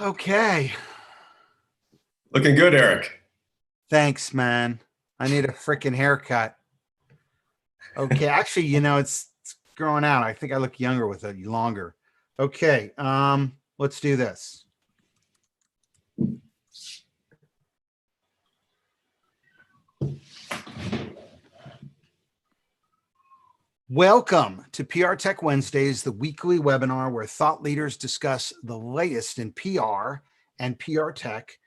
Okay. Looking good, Erik. Thanks, man. I need a freaking haircut. Okay. Actually, it's growing out. I think I look younger with it, longer. Okay. Let's do this. Welcome to PR Tech Wednesdays, the weekly webinar where thought leaders discuss the latest in PR and PR tech.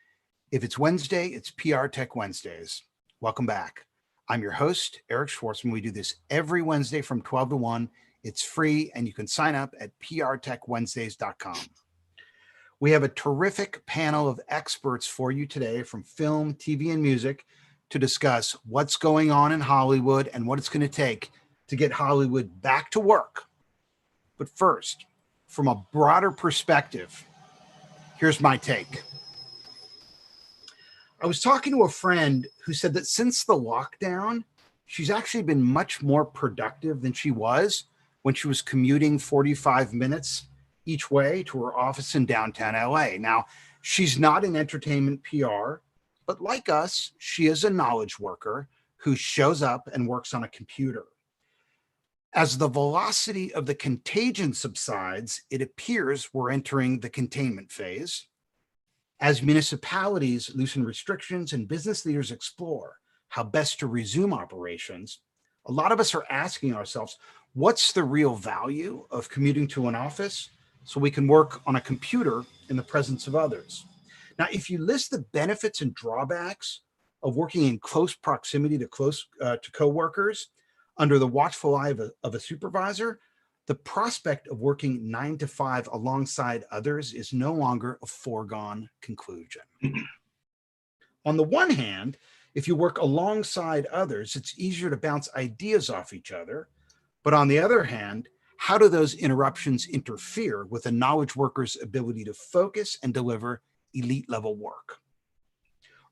If it's Wednesday, it's PR Tech Wednesdays. Welcome back. I'm your host, Erik Schwartzman. We do this every Wednesday from 12 to 1. It's free, and you can sign up at prtechwednesdays.com. We have a terrific panel of experts for you today from film, TV, and music to discuss what's going on in Hollywood and what it's going to take to get Hollywood back to work. But first, from a broader perspective, here's my take. I was talking to a friend who said that since the lockdown, she's actually been much more productive than she was when she was commuting 45 minutes each way to her office in downtown LA. Now, she's not in entertainment PR, but like us, she is a knowledge worker who shows up and works on a computer. As the velocity of the contagion subsides, it appears we're entering the containment phase. As municipalities loosen restrictions and business leaders explore how best to resume operations, a lot of us are asking ourselves, what's the real value of commuting to an office so we can work on a computer in the presence of others? Now, if you list the benefits and drawbacks of working in close proximity to coworkers, under the watchful eye of a supervisor, the prospect of working 9 to 5 alongside others is no longer a foregone conclusion. On the one hand, if you work alongside others, it's easier to bounce ideas off each other. But on the other hand, how do those interruptions interfere with a knowledge worker's ability to focus and deliver elite level work?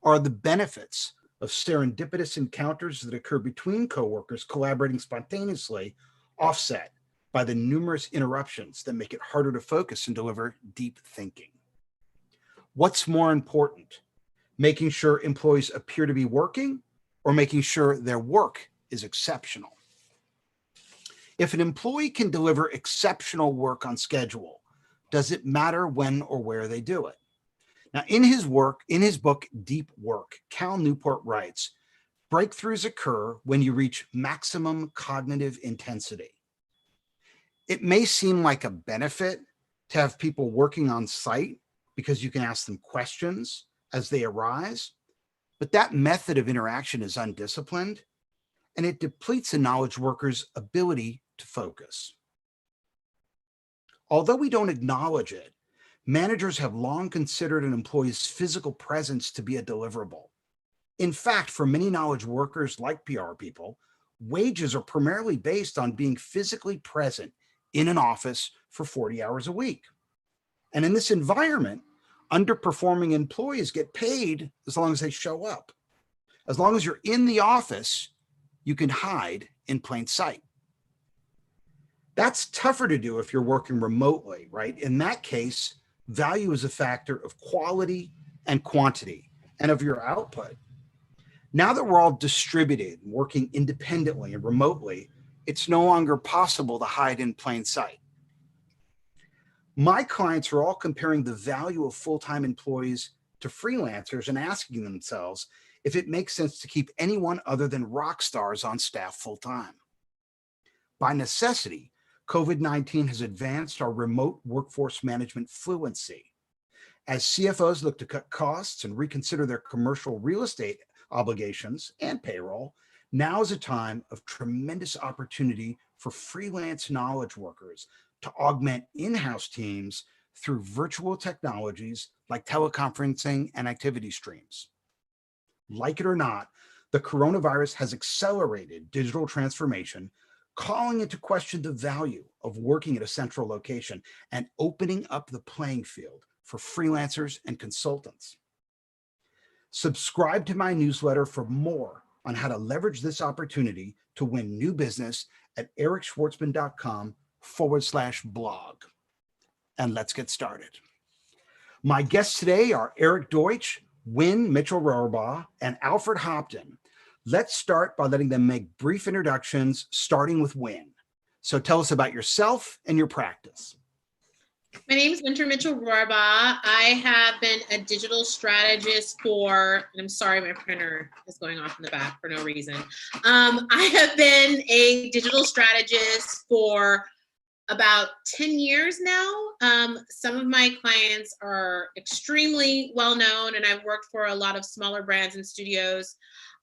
Are the benefits of serendipitous encounters that occur between coworkers collaborating spontaneously offset by the numerous interruptions that make it harder to focus and deliver deep thinking? What's more important, making sure employees appear to be working or making sure their work is exceptional? If an employee can deliver exceptional work on schedule, does it matter when or where they do it? Now, in his book, Deep Work, Cal Newport writes, breakthroughs occur when you reach maximum cognitive intensity. It may seem like a benefit to have people working on site because you can ask them questions as they arise, but that method of interaction is undisciplined and it depletes a knowledge worker's ability to focus. Although we don't acknowledge it, managers have long considered an employee's physical presence to be a deliverable. In fact, for many knowledge workers like PR people, wages are primarily based on being physically present in an office for 40 hours a week. And in this environment, underperforming employees get paid as long as they show up. As long as you're in the office, you can hide in plain sight. That's tougher to do if you're working remotely, right? In that case, value is a factor of quality and quantity and of your output. Now that we're all distributed, working independently and remotely, it's no longer possible to hide in plain sight. My clients are all comparing the value of full-time employees to freelancers and asking themselves if it makes sense to keep anyone other than rock stars on staff full-time. By necessity, COVID-19 has advanced our remote workforce management fluency. As CFOs look to cut costs and reconsider their commercial real estate obligations and payroll, now is a time of tremendous opportunity for freelance knowledge workers to augment in-house teams through virtual technologies like teleconferencing and activity streams. Like it or not, the coronavirus has accelerated digital transformation, calling into question the value of working at a central location and opening up the playing field for freelancers and consultants. Subscribe to my newsletter for more on how to leverage this opportunity to win new business at erikschwartzman.com/blog. And let's get started. My guests today are Erik Deutsch, Wynn Mitchell-Rohrbaugh, and Alfred Hampton. Let's start by letting them make brief introductions, starting with Wynn. So tell us about yourself and your practice. My name is Winter Mitchell-Rohrbaugh. I have been a digital strategist for, and I'm sorry, my printer is going off in the back for no reason. I have been a digital strategist for about 10 years now. Some of my clients are extremely well known, and I've worked for a lot of smaller brands and studios.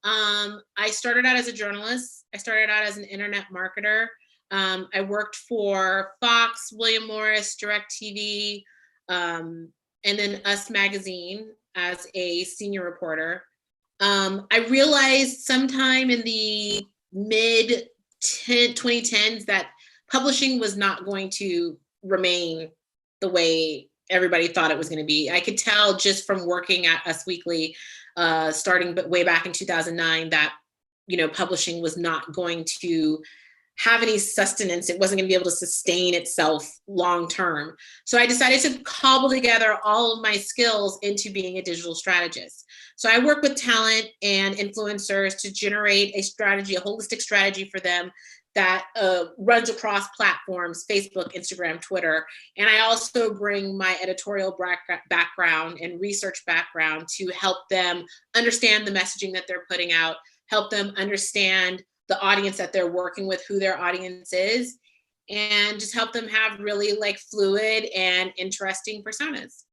I started out as a journalist. I started out as an internet marketer. I worked for Fox, William Morris, DirecTV, and then Us Magazine as a senior reporter. I realized sometime in the mid 2010s that publishing was not going to remain the way everybody thought it was going to be. I could tell just from working at Us Weekly, starting way back in 2009, that publishing was not going to have any sustenance. It wasn't going to be able to sustain itself long term. So I decided to cobble together all of my skills into being a digital strategist. So I work with talent and influencers to generate a strategy, a holistic strategy for them that runs across platforms, Facebook, Instagram, Twitter. And I also bring my editorial background and research background to help them understand the messaging that they're putting out, help them understand the audience that they're working with, who their audience is, and just help them have really fluid and interesting personas.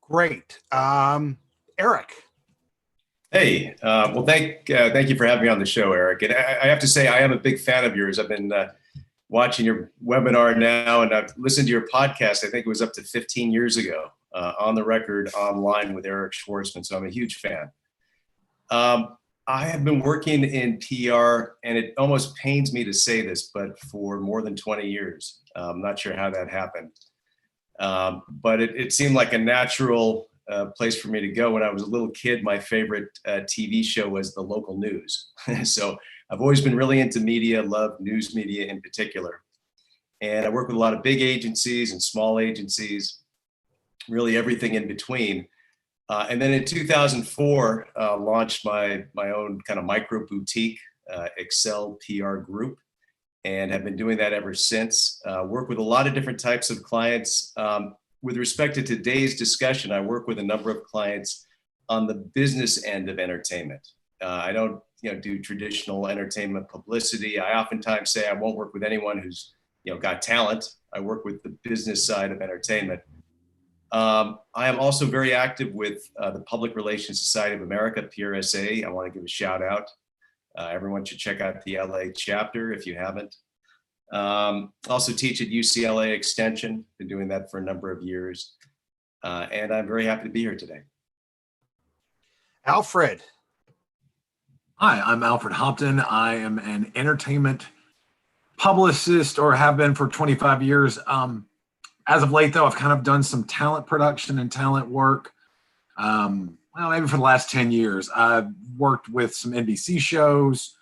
Great. Erik. Hey, well, thank you for having me on the show, Erik. And I have to say, I am a big fan of yours. I've been watching your webinar now, and I've listened to your podcast. I think it was up to 15 years ago, On the Record Online with Eric Schwartzman. So I'm a huge fan. I have been working in PR, and it almost pains me to say this, but for more than 20 years. I'm not sure how that happened. But it seemed like a natural place for me to go. When I was a little kid, my favorite TV show was the local news. So I've always been really into media, love news media in particular. And I work with a lot of big agencies and small agencies, really everything in between. And then in 2004, launched my own kind of micro boutique, Excel PR Group, and have been doing that ever since. Work with a lot of different types of clients. With respect to today's discussion, I work with a number of clients on the business end of entertainment. I don't do traditional entertainment publicity. I oftentimes say I won't work with anyone who's got talent. I work with the business side of entertainment. I am also very active with the Public Relations Society of America, PRSA. I want to give a shout out. Everyone should check out the LA chapter if you haven't. Also teach at UCLA Extension, been doing that for a number of years. And I'm very happy to be here today. Alfred. Hi, I'm Alfred Hampton. I am an entertainment publicist, or have been for 25 years. As of late, though, I've kind of done some talent production and talent work. Maybe for the last 10 years. I've worked with some NBC shows.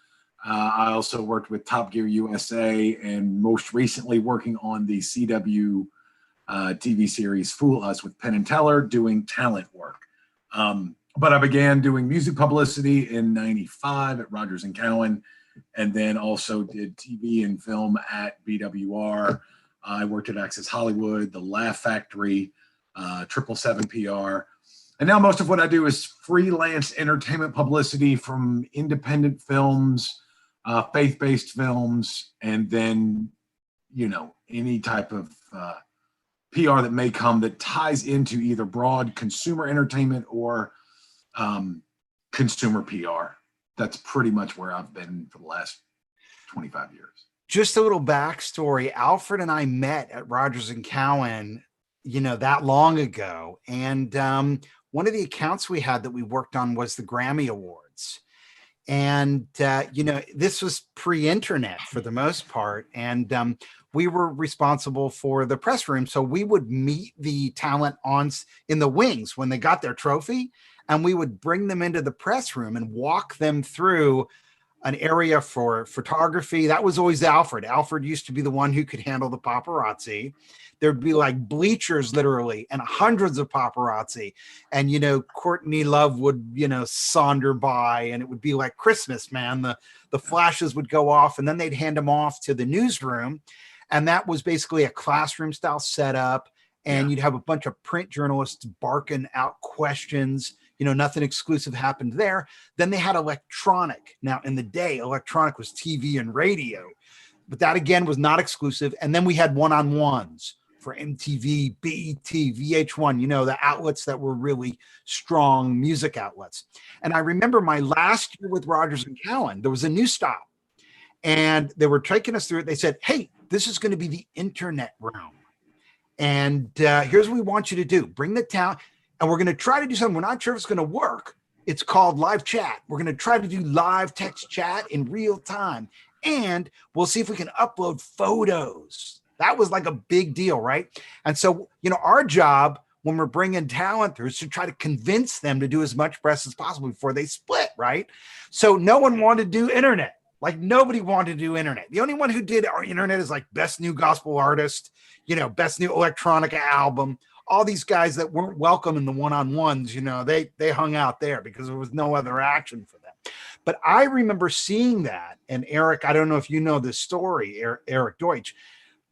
I also worked with Top Gear USA, and most recently working on the CW TV series Fool Us with Penn and Teller, doing talent work. But I began doing music publicity in '95 at Rogers & Cowan, and then also did TV and film at BWR. I worked at Access Hollywood, The Laugh Factory, 777 PR. And now most of what I do is freelance entertainment publicity from independent films, faith-based films, and then, any type of PR that may come that ties into either broad consumer entertainment or consumer PR. That's pretty much where I've been for the last 25 years. Just a little backstory. Alfred and I met at Rogers & Cowan, that long ago. And one of the accounts we had that we worked on was the Grammy Awards. And, this was pre-internet for the most part. And we were responsible for the press room. So we would meet the talent in the wings when they got their trophy, and we would bring them into the press room and walk them through an area for photography. That was always Alfred. Alfred used to be the one who could handle the paparazzi. There'd be like bleachers literally and hundreds of paparazzi. And, Courtney Love would, saunter by, and it would be like Christmas, man. The flashes would go off, and then they'd hand them off to the newsroom. And that was basically a classroom style setup. And you'd have a bunch of print journalists barking out questions. Nothing exclusive happened there. Then they had electronic. Now, in the day, electronic was TV and radio, but that again was not exclusive. And then we had one-on-ones for MTV, BET, VH1, the outlets that were really strong music outlets. And I remember my last year with Rogers and Cowan, there was a new stop, and they were taking us through it. They said, hey, this is going to be the internet realm. And here's what we want you to do. Bring the town, and we're going to try to do something. We're not sure if it's going to work. It's called live chat. We're going to try to do live text chat in real time. And we'll see if we can upload photos. That was like a big deal, right? And so, our job when we're bringing talent through is to try to convince them to do as much press as possible before they split, right? So no one wanted to do internet. Like nobody wanted to do internet. The only one who did our internet is like best new gospel artist, best new electronic album. All these guys that weren't welcome in the one-on-ones, they hung out there because there was no other action for them. But I remember seeing that. And Eric, I don't know if you know this story, Erik Deutsch.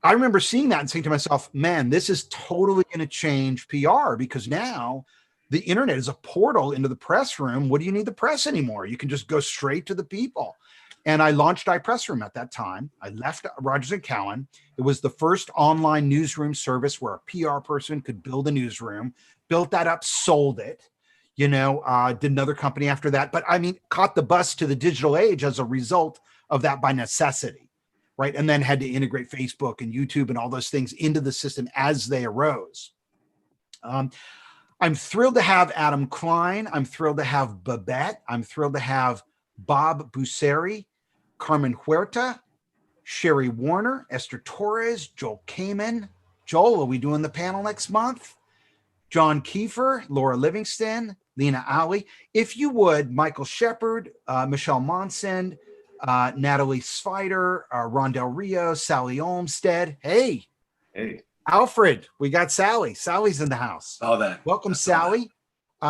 I remember seeing that and saying to myself, man, this is totally going to change PR, because now the internet is a portal into the press room. What do you need the press anymore? You can just go straight to the people. And I launched iPressroom at that time. I left Rogers and Cowan. It was the first online newsroom service where a PR person could build a newsroom, built that up, sold it, did another company after that. But caught the bus to the digital age as a result of that by necessity. Right. And then had to integrate Facebook and YouTube and all those things into the system as they arose. I'm thrilled to have Adam Klein. I'm thrilled to have Babette. I'm thrilled to have Bob Busseri, Carmen Huerta, Sherry Warner, Esther Torres, Joel Kamen. Joel, are we doing the panel next month? John Kiefer, Laura Livingston, Lena Ali. If you would, Michael Shepard, Michelle Monsend, Natalie Svider, Rondell Rios, Sally Olmstead. Hey, Alfred, we got Sally. Sally's in the house. Oh, that. Welcome, Sally.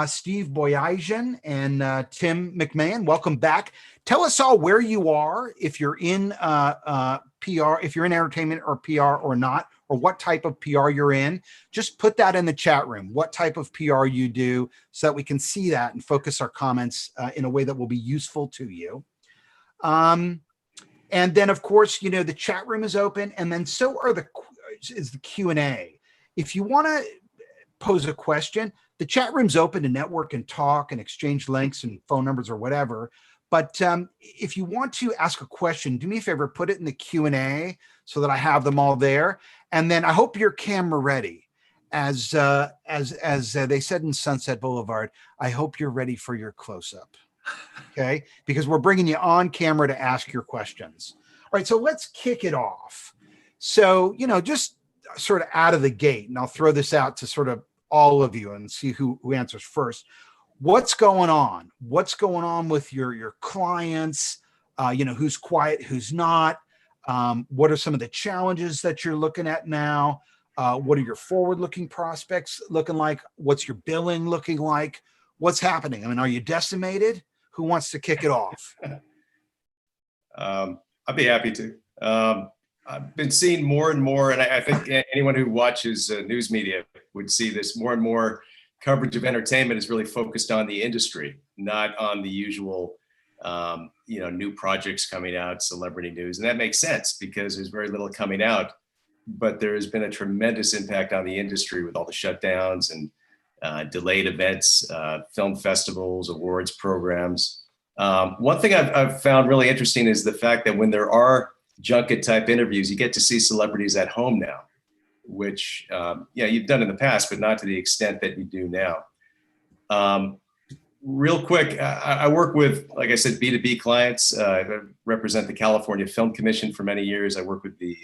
Steve Boyajian and Tim McMahon. Welcome back. Tell us all where you are, if you're in PR, if you're in entertainment or PR or not, or what type of PR you're in. Just put that in the chat room, what type of PR you do, so that we can see that and focus our comments in a way that will be useful to you. And then, of course, the chat room is open, and then so is the Q&A. If you want to pose a question, the chat room's open to network and talk and exchange links and phone numbers or whatever. But if you want to ask a question, do me a favor, put it in the Q&A so that I have them all there. And then I hope you're camera ready. As they said in Sunset Boulevard, I hope you're ready for your close-up. Okay, because we're bringing you on camera to ask your questions. All right, so let's kick it off. So, just sort of out of the gate, and I'll throw this out to sort of all of you and see who answers first. What's going on? What's going on with your clients? Who's quiet, who's not? What are some of the challenges that you're looking at now? What are your forward-looking prospects looking like? What's your billing looking like? What's happening? Are you decimated? Who wants to kick it off? I'd be happy to. I've been seeing more and more, and I think anyone who watches news media would see this, more and more coverage of entertainment is really focused on the industry, not on the usual, new projects coming out, celebrity news. And that makes sense because there's very little coming out, but there has been a tremendous impact on the industry with all the shutdowns and delayed events, film festivals, awards programs. One thing I've found really interesting is the fact that when there are junket type interviews, you get to see celebrities at home now, which you've done in the past, but not to the extent that you do now. Real quick, I work with, like I said, B2B clients. I represent the California Film Commission for many years. I work with the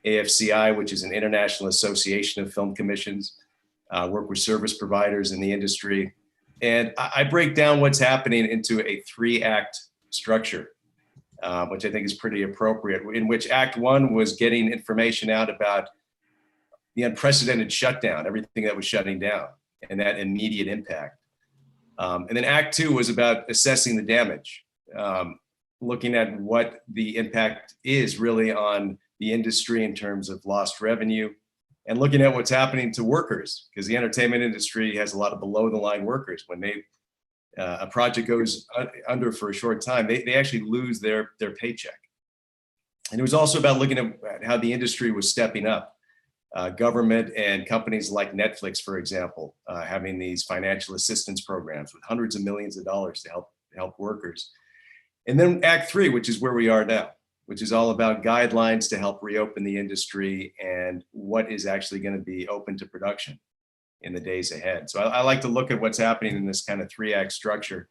AFCI, which is an international association of film commissions. Work with service providers in the industry. And I break down what's happening into a 3-act structure. which I think is pretty appropriate, in which Act One was getting information out about the unprecedented shutdown, everything that was shutting down, and that immediate impact. And then Act Two was about assessing the damage, looking at what the impact is really on the industry in terms of lost revenue, and looking at what's happening to workers, because the entertainment industry has a lot of below the line workers. When a project goes under for a short time, they actually lose their paycheck. And it was also about looking at how the industry was stepping up. Government and companies like Netflix, for example, having these financial assistance programs with hundreds of millions of dollars to help workers. And then Act Three, which is where we are now, which is all about guidelines to help reopen the industry and what is actually going to be open to production in the days ahead. So I like to look at what's happening in this kind of 3-act structure.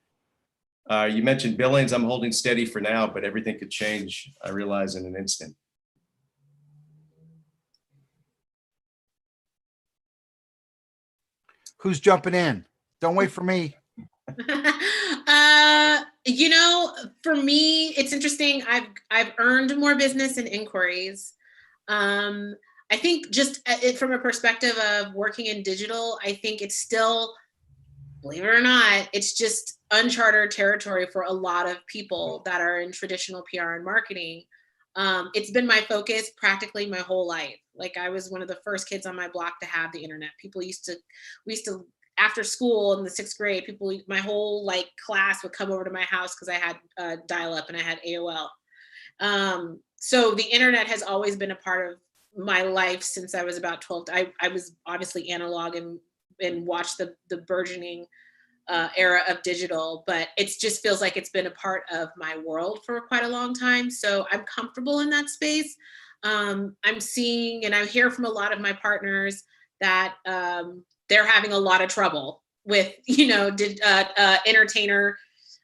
You mentioned billings. I'm holding steady for now, but everything could change, I realize, in an instant. Who's jumping in? Don't wait for me. For me, it's interesting. I've earned more business and inquiries. I think just from a perspective of working in digital, I think it's still, believe it or not, it's just uncharted territory for a lot of people that are in traditional PR and marketing. It's been my focus practically my whole life. Like, I was one of the first kids on my block to have the internet. We used to after school in the 6th grade, my whole class would come over to my house because I had dial-up and I had AOL. So the internet has always been a part of my life since I was about 12. I was obviously analog and watched the burgeoning era of digital, but it just feels like it's been a part of my world for quite a long time. So I'm comfortable in that space. I'm seeing, and I hear from a lot of my partners that they're having a lot of trouble with, entertainers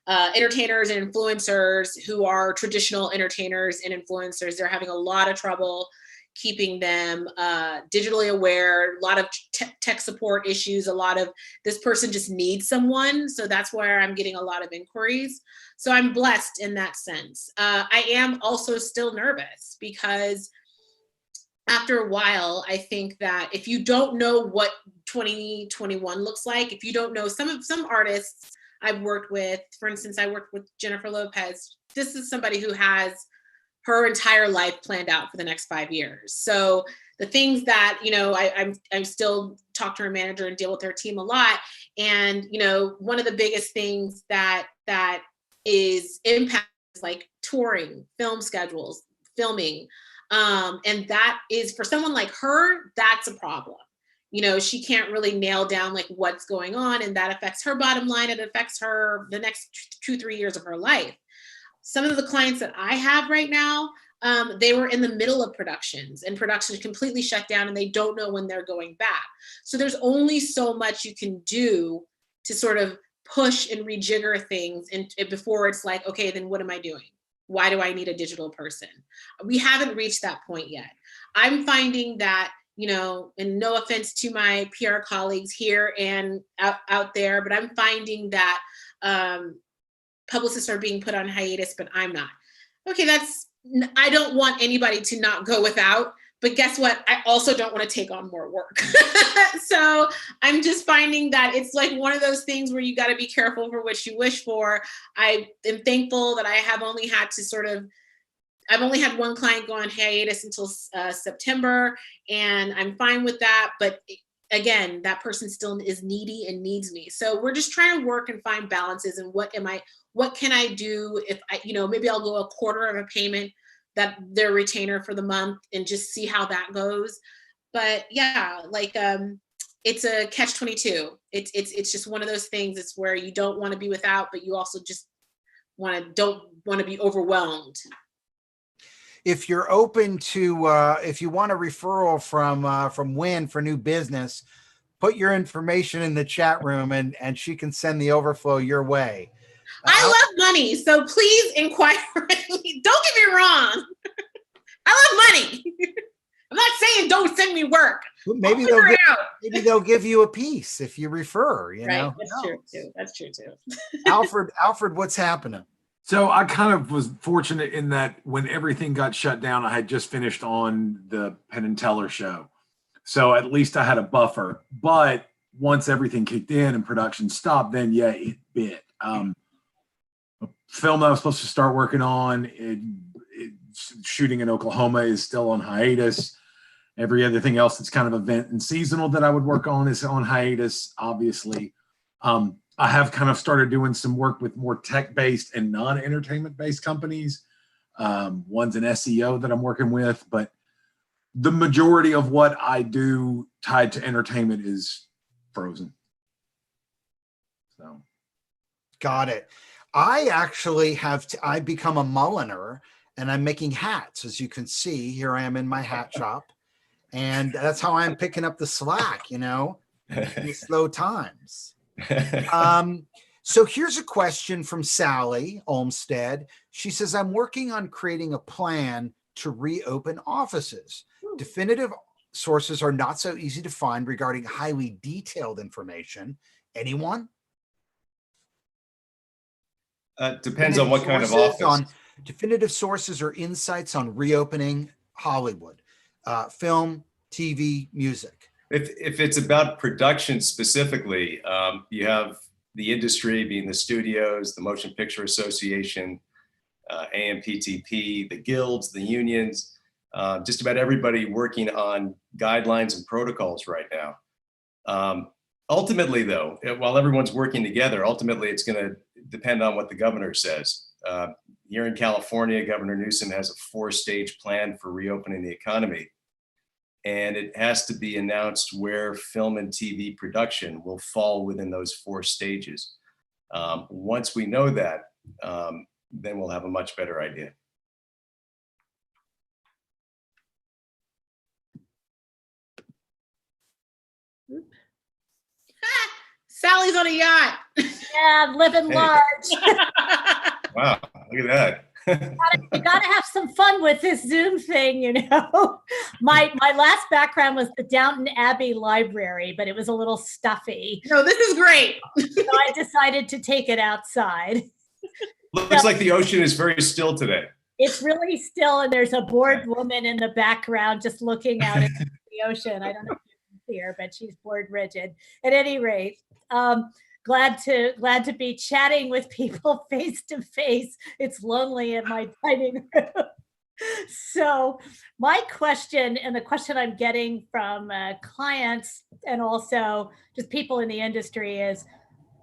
and influencers who are traditional entertainers and influencers. They're having a lot of trouble keeping them digitally aware, a lot of tech support issues, a lot of this person just needs someone. So that's where I'm getting a lot of inquiries. So I'm blessed in that sense. I am also still nervous because after a while, I think that if you don't know what 2021 looks like, if you don't know some artists I've worked with, for instance, I worked with Jennifer Lopez. This is somebody who has her entire life planned out for the next 5 years. So the things that, I'm still talk to her manager and deal with her team a lot. And, one of the biggest things that is impact is like touring, film schedules, filming. And that is, for someone like her, that's a problem. She can't really nail down what's going on, and that affects her bottom line. It affects her the next 2-3 years of her life. Some of the clients that I have right now, they were in the middle of productions, and production completely shut down, and they don't know when they're going back. So there's only so much you can do to sort of push and rejigger things and before it's like, okay, then what am I doing? Why do I need a digital person? We haven't reached that point yet. I'm finding that, and no offense to my PR colleagues here and out there, but I'm finding that publicists are being put on hiatus, but I'm not. Okay, I don't want anybody to not go without, but guess what? I also don't want to take on more work. So I'm just finding that it's like one of those things where you got to be careful for what you wish for. I am thankful that I have only had to I've only had one client go on hiatus until September, and I'm fine with that. But again, that person still is needy and needs me. So we're just trying to work and find balances, and what can I do if maybe I'll go a quarter of a payment that their retainer for the month and just see how that goes. But yeah, it's a catch-22. It's just one of those things. It's where you don't want to be without, but you also just don't want to be overwhelmed. If you're open to, if you want a referral from Wynn for new business, put your information in the chat room and she can send the overflow your way. I love money, so please inquire. Don't get me wrong. I love money. I'm not saying don't send me work. Maybe they'll give you a piece if you refer. Right, that's true too. Alfred, what's happening? So I kind of was fortunate in that when everything got shut down, I had just finished on the Penn and Teller show. So at least I had a buffer. But once everything kicked in and production stopped, then yeah, it bit. A film that I was supposed to start working on, shooting in Oklahoma, is still on hiatus. Every other thing else that's kind of event and seasonal that I would work on is on hiatus, obviously. I have kind of started doing some work with more tech-based and non-entertainment-based companies. One's an SEO that I'm working with, but the majority of what I do tied to entertainment is frozen. So, got it. I actually I become a mulliner, and I'm making hats. As you can see, here I am in my hat shop, and that's how I'm picking up the slack, in the slow times. So here's a question from Sally Olmstead. She says, I'm working on creating a plan to reopen offices. Definitive sources are not so easy to find regarding highly detailed information. Anyone? Depends on what kind of office. Definitive sources or insights on reopening Hollywood, film, TV, music. If it's about production specifically, you have the industry being the studios, the Motion Picture Association, AMPTP, the guilds, the unions, just about everybody working on guidelines and protocols right now. Ultimately, though, while everyone's working together, ultimately it's going to depend on what the governor says. Here in California, Governor Newsom has a 4-stage plan for reopening the economy. And it has to be announced where film and TV production will fall within those 4 stages. Once we know that, then we'll have a much better idea. Sally's on a yacht. Yeah, living large. Wow, look at that. You gotta have some fun with this Zoom thing, My last background was the Downton Abbey Library, but it was a little stuffy. No, this is great. So I decided to take it outside. Looks like the ocean is very still today. It's really still, and there's a bored woman in the background just looking out into the ocean. I don't know if you can see her, but she's bored rigid. At any rate, glad to be chatting with people face to face. It's lonely in my dining room. So my question, and the question I'm getting from clients and also just people in the industry, is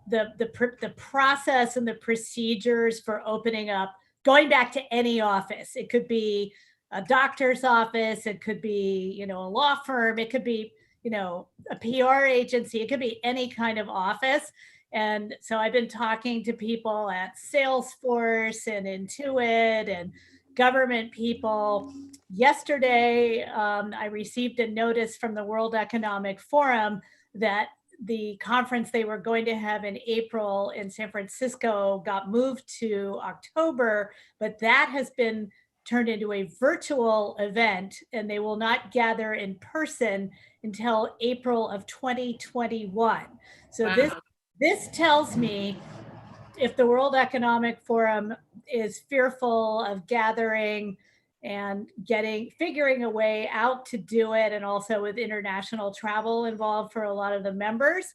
the process and the procedures for opening up, going back to any office. It could be a doctor's office, it could be, a law firm, it could be, a PR agency, it could be any kind of office. And so I've been talking to people at Salesforce and Intuit and government people. Yesterday, I received a notice from the World Economic Forum that the conference they were going to have in April in San Francisco got moved to October, but that has been turned into a virtual event, and they will not gather in person until April of 2021. So wow. This tells me if the World Economic Forum is fearful of gathering and figuring a way out to do it, and also with international travel involved for a lot of the members,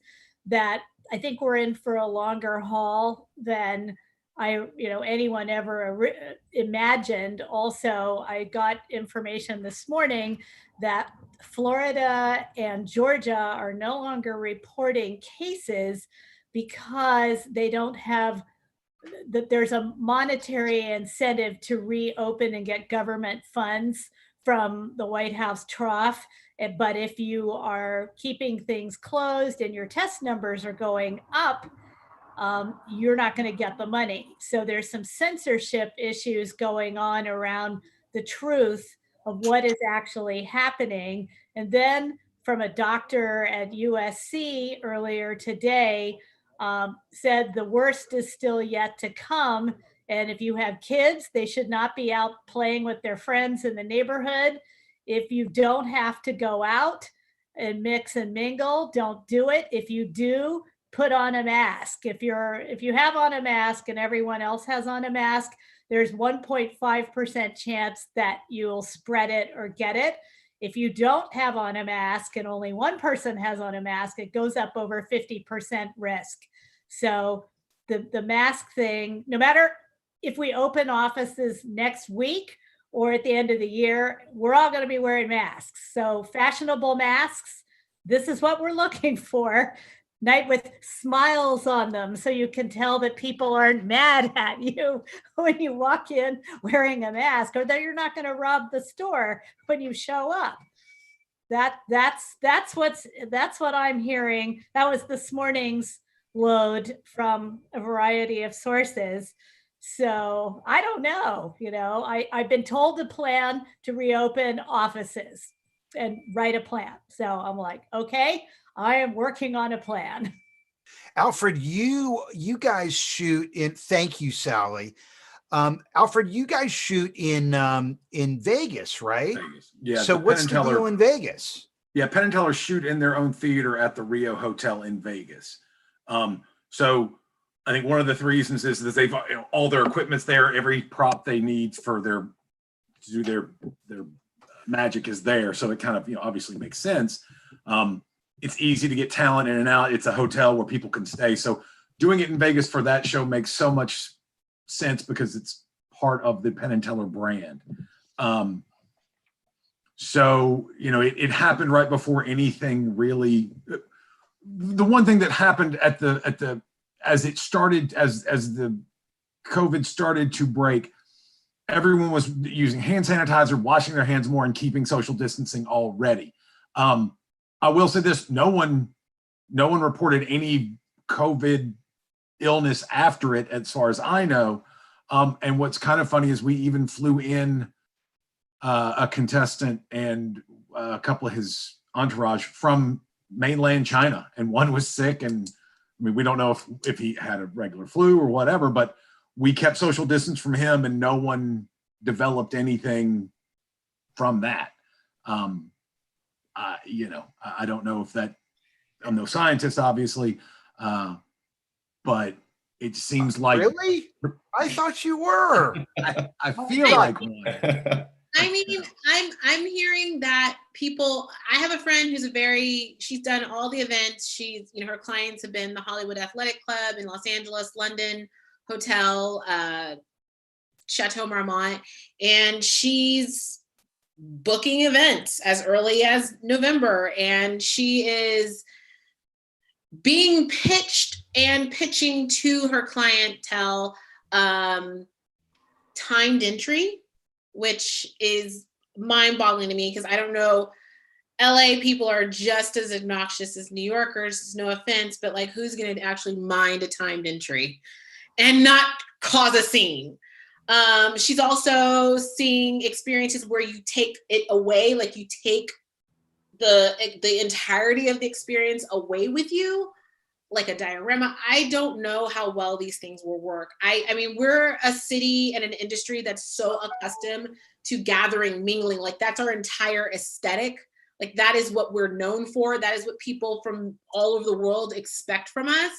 that I think we're in for a longer haul than anyone ever imagined. Also, I got information this morning that Florida and Georgia are no longer reporting cases because they don't have that there's a monetary incentive to reopen and get government funds from the White House trough. But if you are keeping things closed and your test numbers are going up, you're not going to get the money. So there's some censorship issues going on around the truth of what is actually happening. And then from a doctor at USC earlier today, said the worst is still yet to come. And if you have kids, they should not be out playing with their friends in the neighborhood. If you don't have to go out and mix and mingle, don't do it. If you do, put on a mask. If you have on a mask and everyone else has on a mask, there's 1.5% chance that you'll spread it or get it. If you don't have on a mask and only one person has on a mask, it goes up over 50% risk. So the mask thing, no matter if we open offices next week or at the end of the year, we're all going to be wearing masks. So fashionable masks, this is what we're looking for. Night with smiles on them, so you can tell that people aren't mad at you when you walk in wearing a mask, or that you're not going to rob the store when you show up. That's what I'm hearing. That was this morning's load from a variety of sources. So I don't know. I've been told to plan to reopen offices and write a plan. So I'm like, okay, I am working on a plan. Alfred, you guys shoot in. Thank you, Sally. Alfred, you guys shoot in Vegas, right? Vegas. Yeah. So what's the deal in Vegas? Yeah, Penn and Teller shoot in their own theater at the Rio Hotel in Vegas. So I think one of the reasons is that they've all their equipment's there, every prop they need for to do their magic is there. So it kind of obviously makes sense. It's easy to get talent in and out. It's a hotel where people can stay. So doing it in Vegas for that show makes so much sense because it's part of the Penn and Teller brand. So, it happened right before anything really. The one thing that happened as the COVID started to break, everyone was using hand sanitizer, washing their hands more, and keeping social distancing already. I will say this: no one reported any COVID illness after it, as far as I know. And what's kind of funny is we even flew in a contestant and a couple of his entourage from mainland China, and one was sick, and we don't know if he had a regular flu or whatever, but we kept social distance from him, and no one developed anything from that. I don't know if that. I'm no scientist, obviously, but it seems like. Really? I thought you were. I feel like one. I mean, I'm hearing that people. I have a friend who's she's done all the events. She's, her clients have been the Hollywood Athletic Club in Los Angeles, London Hotel, Chateau Marmont, and she's booking events as early as November, and she is being pitched and pitching to her clientele timed entry, which is mind-boggling to me because I don't know, LA people are just as obnoxious as New Yorkers, no offense, but like, who's going to actually mind a timed entry and not cause a scene? She's also seeing experiences where you take it away, like you take the entirety of the experience away with you, like a diorama. I don't know how well these things will work. I mean, we're a city and an industry that's so accustomed to gathering, mingling, like that's our entire aesthetic. Like that is what we're known for. That is what people from all over the world expect from us.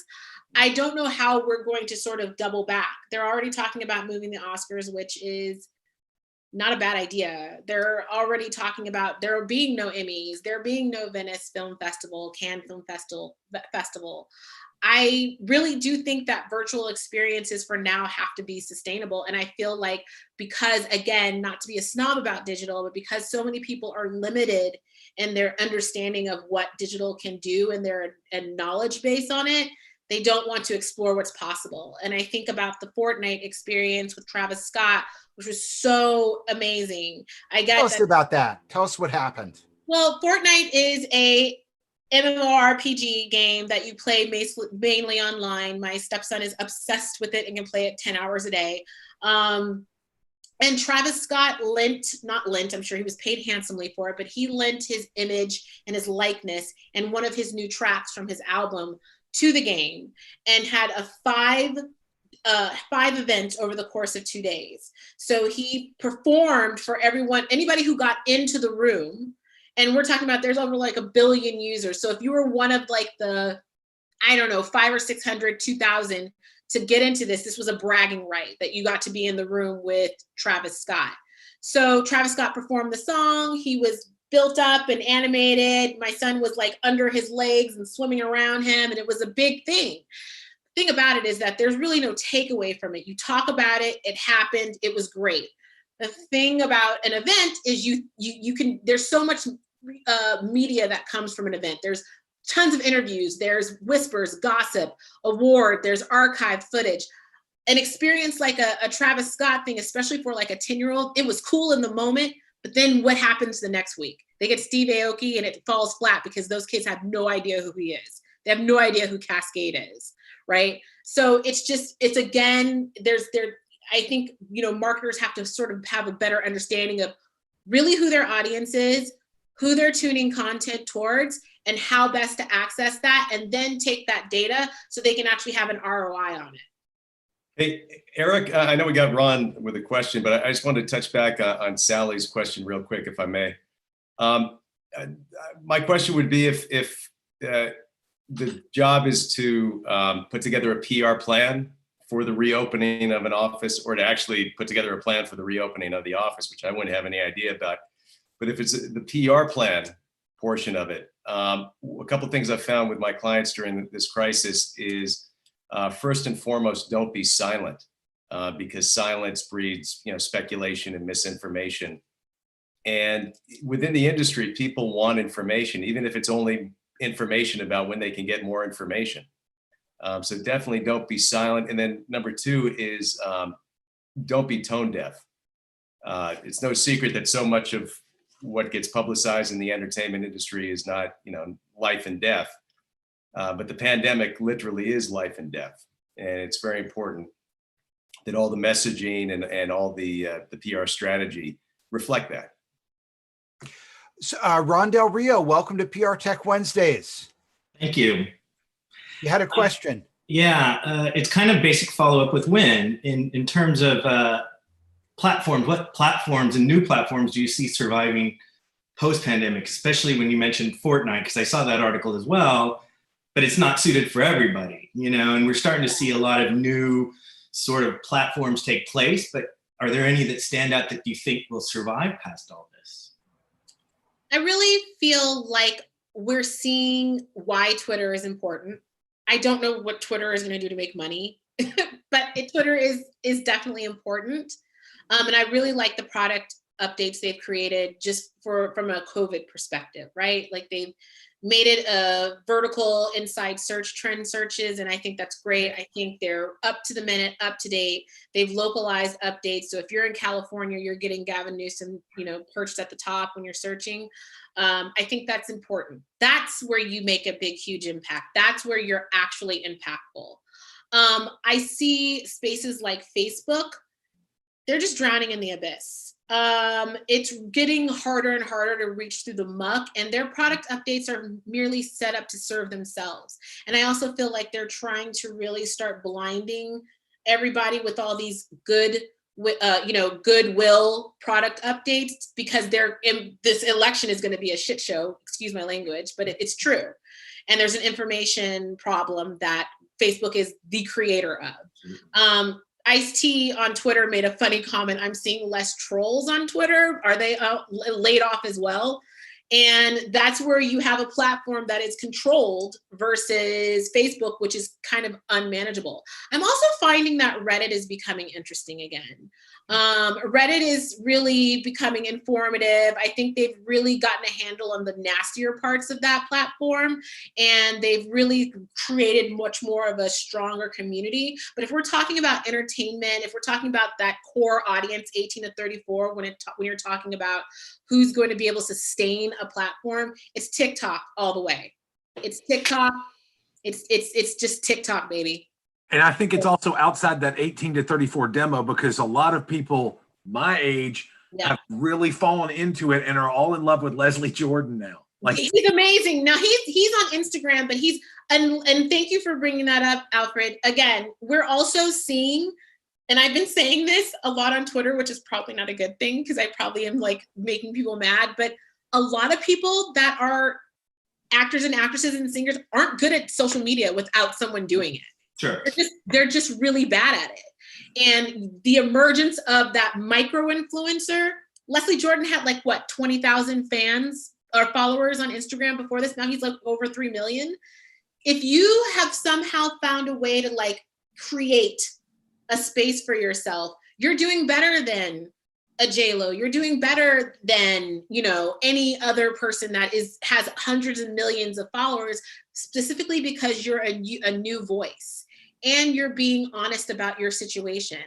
I don't know how we're going to sort of double back. They're already talking about moving the Oscars, which is not a bad idea. They're already talking about there being no Emmys, there being no Venice Film Festival, Cannes Film Festival. I really do think that virtual experiences for now have to be sustainable. And I feel like because, again, not to be a snob about digital, but because so many people are limited in their understanding of what digital can do and their knowledge base on it, they don't want to explore what's possible. And I think about the Fortnite experience with Travis Scott, which was so amazing. Tell us about that. Tell us what happened. Well, Fortnite is a MMORPG game that you play mainly online. My stepson is obsessed with it and can play it 10 hours a day. And Travis Scott I'm sure he was paid handsomely for it, but he lent his image and his likeness and one of his new tracks from his album to the game, and had a five events over the course of 2 days. So he performed for anybody who got into the room. And we're talking about there's over like 1 billion users. So if you were one of like the I don't know, 500 or 600, 2,000 to get into this. This was a bragging right that you got to be in the room with Travis Scott. So Travis Scott performed the song. He was built up and animated. My son was like under his legs and swimming around him. And it was a big thing. The thing about it is that there's really no takeaway from it. You talk about it, it happened, it was great. The thing about an event is you can, there's so much media that comes from an event. There's tons of interviews, there's whispers, gossip, award, there's archive footage. An experience like a Travis Scott thing, especially for like a 10-year-old, it was cool in the moment, but then what happens the next week? They get Steve Aoki and it falls flat because those kids have no idea who he is. They have no idea who Cascade is, right? So it's again, I think, marketers have to sort of have a better understanding of really who their audience is, who they're tuning content towards, and how best to access that, and then take that data so they can actually have an ROI on it. Hey, Erik, I know we got Ron with a question, but I just wanted to touch back on Sally's question real quick, if I may. My question would be if the job is to put together a PR plan for the reopening of an office, or to actually put together a plan for the reopening of the office, which I wouldn't have any idea about. But if it's the PR plan portion of it, a couple of things I've found with my clients during this crisis is, first and foremost, don't be silent, because silence breeds, speculation and misinformation. And within the industry, people want information, even if it's only information about when they can get more information. So definitely don't be silent. And then number two is don't be tone deaf. It's no secret that so much of what gets publicized in the entertainment industry is not, life and death. But the pandemic literally is life and death. And it's very important that all the messaging and all the PR strategy reflect that. So, Ron Del Rio, welcome to PR Tech Wednesdays. Thank you. You had a question. It's kind of basic follow-up with Win in terms of platforms. What platforms and new platforms do you see surviving post-pandemic, especially when you mentioned Fortnite? Because I saw that article as well, but it's not suited for everybody, and we're starting to see a lot of new sort of platforms take place, but are there any that stand out that you think will survive past all this? I really feel like we're seeing why Twitter is important. I don't know what Twitter is going to do to make money, but Twitter is definitely important. And I really like the product updates they've created just from a COVID perspective, right? Like they've made it a vertical inside search trend searches. And I think that's great. I think they're up to the minute, up to date. They've localized updates. So if you're in California, you're getting Gavin Newsom, perched at the top when you're searching. I think that's important. That's where you make a big, huge impact. That's where you're actually impactful. I see spaces like Facebook, they're just drowning in the abyss. It's getting harder and harder to reach through the muck, and their product updates are merely set up to serve themselves. And I also feel like they're trying to really start blinding everybody with all these goodwill product updates, because this election is going to be a shit show, excuse my language, but it's true. And there's an information problem that Facebook is the creator of. Ice-T on Twitter made a funny comment. I'm seeing less trolls on Twitter. Are they laid off as well? And that's where you have a platform that is controlled versus Facebook, which is kind of unmanageable. I'm also finding that Reddit is becoming interesting again. Reddit is really becoming informative. I think they've really gotten a handle on the nastier parts of that platform, and they've really created much more of a stronger community. But if we're talking about entertainment, if we're talking about that core audience, 18 to 34, when you're talking about who's going to be able to sustain a platform, it's TikTok all the way. It's TikTok. It's just TikTok, baby. And I think it's also outside that 18 to 34 demo, because a lot of people my age have really fallen into it and are all in love with Leslie Jordan now. Like, he's amazing. Now he's on Instagram, but and thank you for bringing that up, Alfred. Again, we're also seeing, and I've been saying this a lot on Twitter, which is probably not a good thing because I probably am like making people mad, but a lot of people that are actors and actresses and singers aren't good at social media without someone doing it. Sure. They're just really bad at it. And the emergence of that micro influencer, Leslie Jordan had like what, 20,000 fans or followers on Instagram before this. Now he's like over 3 million. If you have somehow found a way to like create a space for yourself, you're doing better than a J-Lo. You're doing better than, you know, any other person that has hundreds of millions of followers, specifically because you're a new voice and you're being honest about your situation.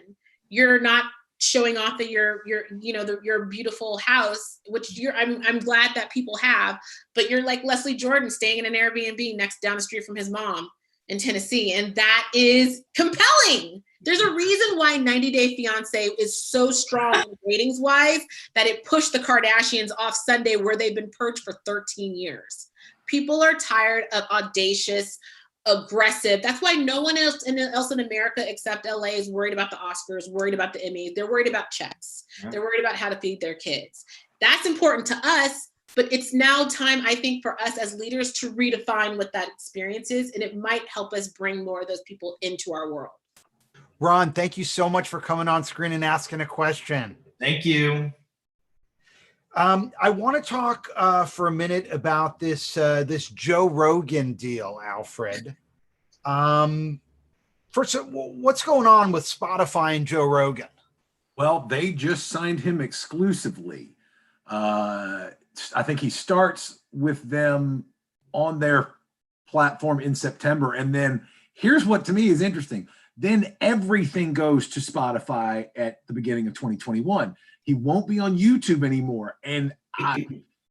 You're not showing off that your beautiful house, which I'm glad that people have, but you're like Leslie Jordan staying in an Airbnb down the street from his mom in Tennessee. And that is compelling. There's a reason why 90 Day Fiancé is so strong ratings wise that it pushed the Kardashians off Sunday, where they've been perched for 13 years. People are tired of audacious, aggressive. That's why no one else in America except LA is worried about the Oscars, worried about the Emmys. They're worried about checks. Yeah. They're worried about how to feed their kids. That's important to us, but it's now time, I think, for us as leaders to redefine what that experience is, and it might help us bring more of those people into our world. Ron, thank you so much for coming on screen and asking a question. Thank you. I want to talk for a minute about this Joe Rogan deal, Alfred. First, what's going on with Spotify and Joe Rogan? Well, they just signed him exclusively. I think he starts with them on their platform in September. And then here's what to me is interesting. Then everything goes to Spotify at the beginning of 2021. He won't be on YouTube anymore. And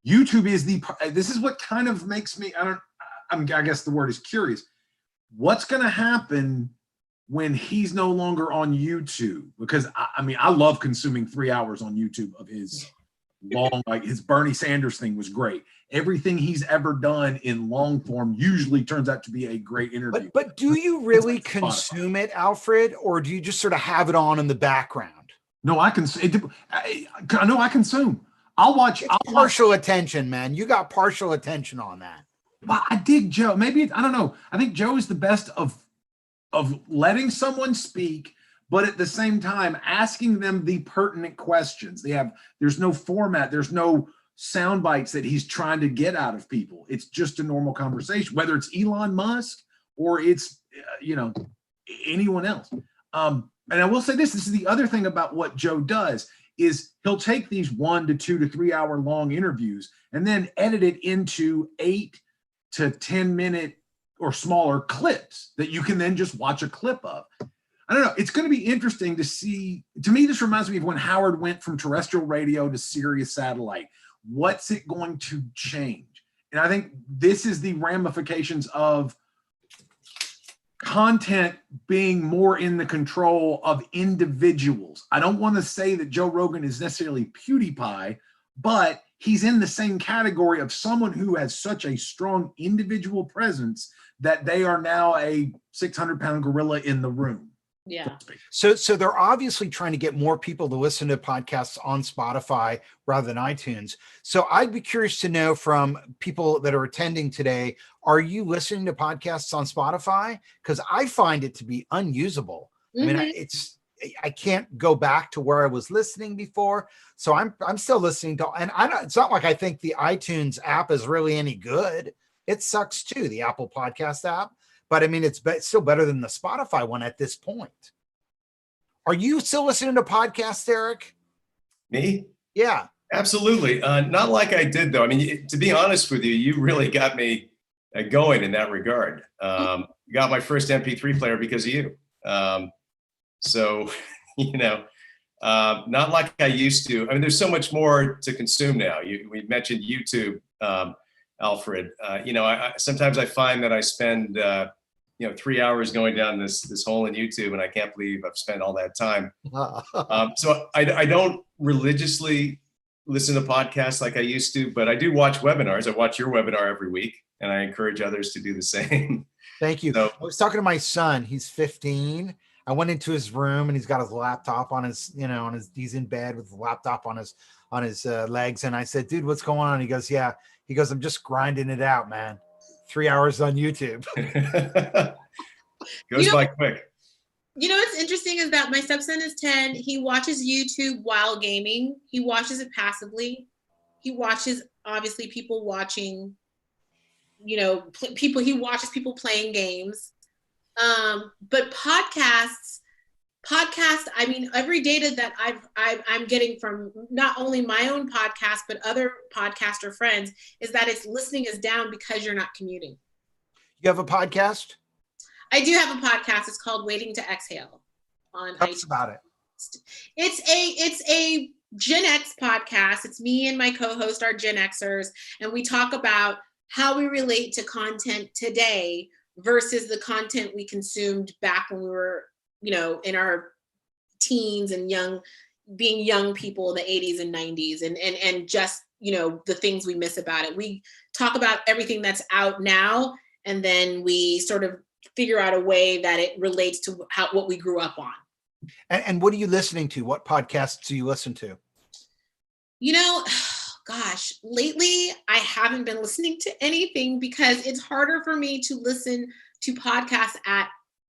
YouTube is this is what kind of makes me, I guess the word is curious. What's going to happen when he's no longer on YouTube? Because I love consuming 3 hours on YouTube of his long, like his Bernie Sanders thing was great. Everything he's ever done in long form usually turns out to be a great interview. But do you really consume it, Alfred, or do you just sort of have it on in the background? No, I consume. I'll watch. Partial attention, man. You got partial attention on that. Well, I dig Joe. Maybe I don't know. I think Joe is the best of letting someone speak, but at the same time asking them the pertinent questions. There's no format. There's no sound bites that he's trying to get out of people. It's just a normal conversation, whether it's Elon Musk or it's anyone else. And I will say this is the other thing about what Joe does is he'll take these 1 to 2 to 3 hour long interviews and then edit it into 8 to 10 minute or smaller clips that you can then just watch a clip of. I don't know. It's going to be interesting to see. To me, this reminds me of when Howard went from terrestrial radio to Sirius satellite. What's it going to change? And I think this is the ramifications of content being more in the control of individuals. I don't want to say that Joe Rogan is necessarily PewDiePie, but he's in the same category of someone who has such a strong individual presence that they are now a 600-pound gorilla in the room. Yeah. So they're obviously trying to get more people to listen to podcasts on Spotify rather than iTunes. So I'd be curious to know from people that are attending today, are you listening to podcasts on Spotify? Because I find it to be unusable. Mm-hmm. I mean, I can't go back to where I was listening before. So I'm still listening to, and it's not like I think the iTunes app is really any good. It sucks too, the Apple Podcast app. But I mean, it's still better than the Spotify one at this point. Are you still listening to podcasts, Erik? Me? Yeah. Absolutely. Not like I did, though. I mean, to be honest with you, you really got me going in that regard. Got my first MP3 player because of you. So, not like I used to. I mean, there's so much more to consume now. We mentioned YouTube, Alfred. Sometimes I find that I spend 3 hours going down this hole in YouTube, and I can't believe I've spent all that time. So I don't religiously listen to podcasts like I used to, but I do watch webinars. I watch your webinar every week, and I encourage others to do the same. Thank you. So, I was talking to my son. He's 15. I went into his room and he's got his laptop on his, he's in bed with the laptop on his legs. And I said, dude, what's going on? He goes, yeah, He goes, I'm just grinding it out, man. 3 hours on YouTube. Goes by quick. You know what's interesting is that my stepson is 10. He watches YouTube while gaming. He watches it passively. He watches, obviously, people watching, you know, people. He watches people playing games. But podcasts. I mean, every data that I'm getting from not only my own podcast but other podcaster friends is that listening is down because you're not commuting. You have a podcast? I do have a podcast. It's called Waiting to Exhale on Tell us iTunes. about it. It's a Gen X podcast. It's me and my co-host are Gen Xers, and we talk about how we relate to content today versus the content we consumed back when we were, you know, in our teens and being young people in the 80s and 90s, and just, you know, the things we miss about it. We talk about everything that's out now, and then we sort of figure out a way that it relates to what we grew up on. And what are you listening to? What podcasts do you listen to? You know, gosh, lately I haven't been listening to anything because it's harder for me to listen to podcasts at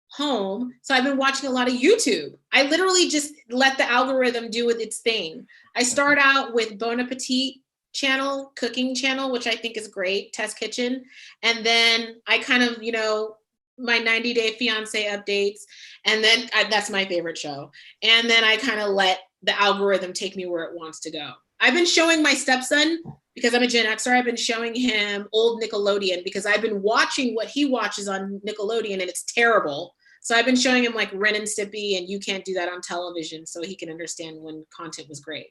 home. So I've been watching a lot of YouTube. I literally just let the algorithm do its thing. I start out with Bon Appetit channel, cooking channel, which I think is great, Test Kitchen. And then I kind of, you know, my 90-day fiance updates. And then that's my favorite show. And then I kind of let the algorithm take me where it wants to go. I've been showing my stepson, because I'm a Gen Xer, I've been showing him old Nickelodeon because I've been watching what he watches on Nickelodeon and it's terrible. So I've been showing him like Ren and Stimpy and You Can't Do That on Television so he can understand when content was great.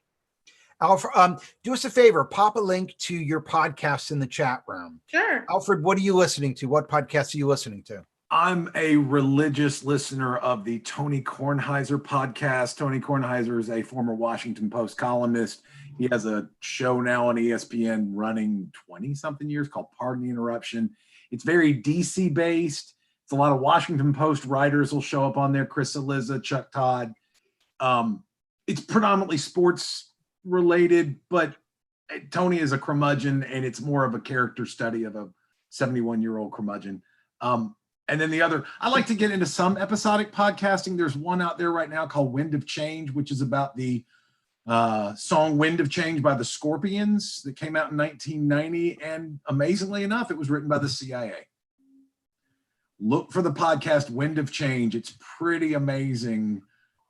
Alfred, do us a favor, pop a link to your podcast in the chat room. Sure. Alfred, what are you listening to? What podcasts are you listening to? I'm a religious listener of the Tony Kornheiser podcast. Tony Kornheiser is a former Washington Post columnist. He has a show now on ESPN running 20-something years called Pardon the Interruption. It's very DC based. It's a lot of Washington Post writers will show up on there. Chris Eliza, Chuck Todd. It's predominantly sports related, but Tony is a curmudgeon and it's more of a character study of a 71-year-old curmudgeon. And then the other, I like to get into some episodic podcasting. There's one out there right now called Wind of Change, which is about the song Wind of Change by the Scorpions that came out in 1990. And amazingly enough, it was written by the CIA. Look for the podcast Wind of Change. It's pretty amazing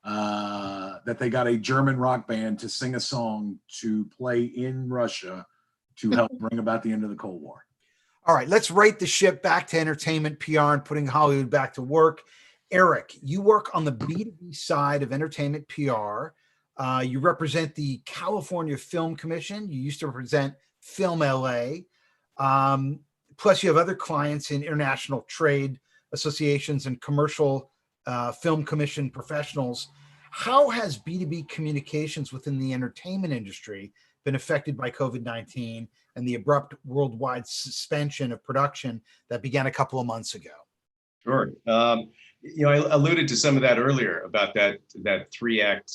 that they got a German rock band to sing a song to play in Russia to help bring about the end of the Cold War. All right, let's right the ship back to entertainment PR and putting Hollywood back to work. Erik, you work on the B2B side of entertainment PR. You represent the California Film Commission. You used to represent Film LA. Plus, you have other clients in international trade associations and commercial film commission professionals. How has B2B communications within the entertainment industry been affected by COVID-19 and the abrupt worldwide suspension of production that began a couple of months ago? Sure. You know, I alluded to some of that earlier about that 3-act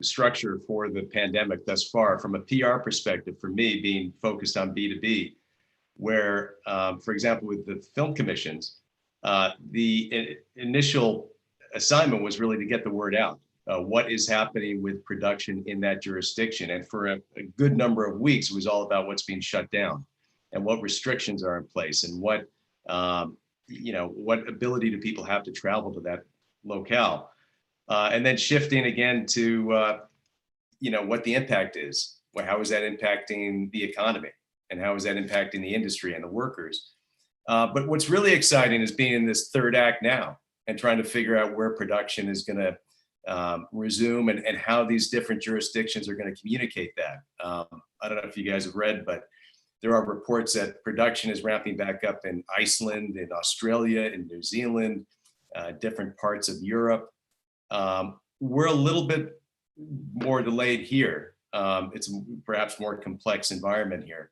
structure for the pandemic thus far. From a PR perspective, for me, being focused on B2B, where, for example, with the film commissions, the initial assignment was really to get the word out. What is happening with production in that jurisdiction? And for a good number of weeks, it was all about what's being shut down and what restrictions are in place and what, you know, what ability do people have to travel to that locale? And then shifting again to, you know, what the impact is. Well, how is that impacting the economy? And how is that impacting the industry and the workers? But what's really exciting is being in this 3rd act now and trying to figure out where production is going to resume and how these different jurisdictions are going to communicate that. I don't know if you guys have read, but there are reports that production is ramping back up in Iceland, in Australia, in New Zealand, different parts of Europe. We're a little bit more delayed here. It's perhaps more complex environment here,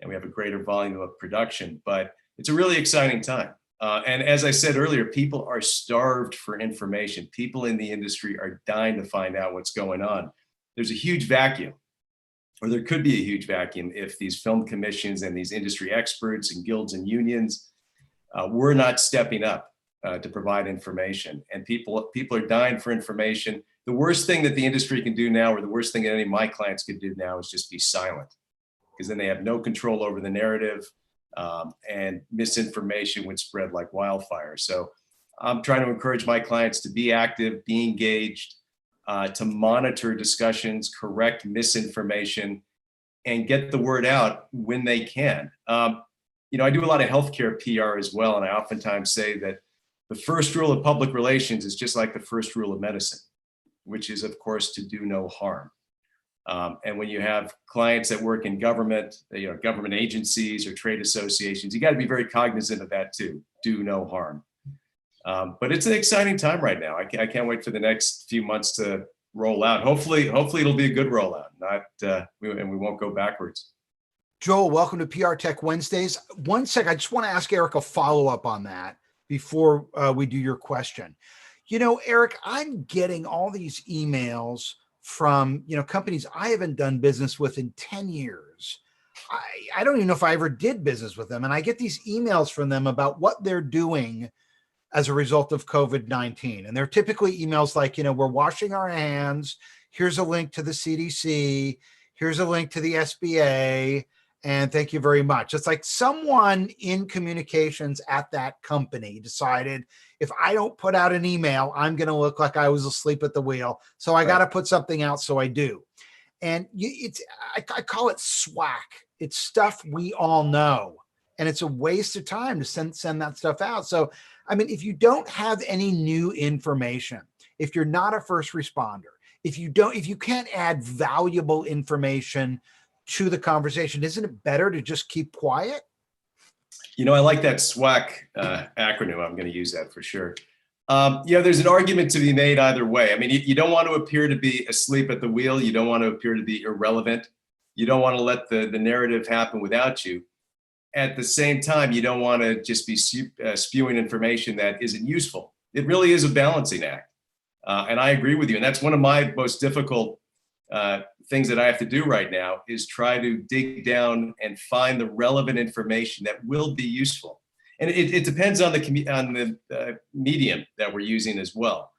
and we have a greater volume of production, but it's a really exciting time. And as I said earlier, people are starved for information. People in the industry are dying to find out what's going on. There's a huge vacuum. or there could be a huge vacuum if these film commissions and these industry experts and guilds and unions were not stepping up to provide information. And people are dying for information. The worst thing that the industry can do now, or the worst thing that any of my clients could do now, is just be silent, because then they have no control over the narrative, and misinformation would spread like wildfire. So I'm trying to encourage my clients to be active, be engaged, to monitor discussions, correct misinformation, and get the word out when they can. I do a lot of healthcare PR as well, and I oftentimes say that the first rule of public relations is just like the first rule of medicine, which is, of course, to do no harm. And when you have clients that work in government, government agencies or trade associations, you got to be very cognizant of that too. Do no harm. But it's an exciting time right now. I can't wait for the next few months to roll out. Hopefully it'll be a good rollout, and we won't go backwards. Joel, welcome to PR Tech Wednesdays. One sec, I just want to ask Erik a follow-up on that before we do your question. Erik, I'm getting all these emails from, companies I haven't done business with in 10 years. I don't even know if I ever did business with them. And I get these emails from them about what they're doing as a result of COVID-19. And they're typically emails like, we're washing our hands. Here's a link to the CDC. Here's a link to the SBA. And thank you very much. It's like someone in communications at that company decided, if I don't put out an email, I'm going to look like I was asleep at the wheel. So I got to put something out. So I do. And I call it SWAC. It's stuff we all know. And it's a waste of time to send that stuff out. So, if you don't have any new information, if you're not a first responder, if you can't add valuable information to the conversation, isn't it better to just keep quiet? I like that SWAC acronym. I'm going to use that for sure. There's an argument to be made either way. You don't want to appear to be asleep at the wheel. You don't want to appear to be irrelevant. You don't want to let the narrative happen without you. At the same time, you don't want to just be spewing information that isn't useful. It really is a balancing act. And I agree with you. And that's one of my most difficult things that I have to do right now, is try to dig down and find the relevant information that will be useful. And it depends on the medium that we're using as well.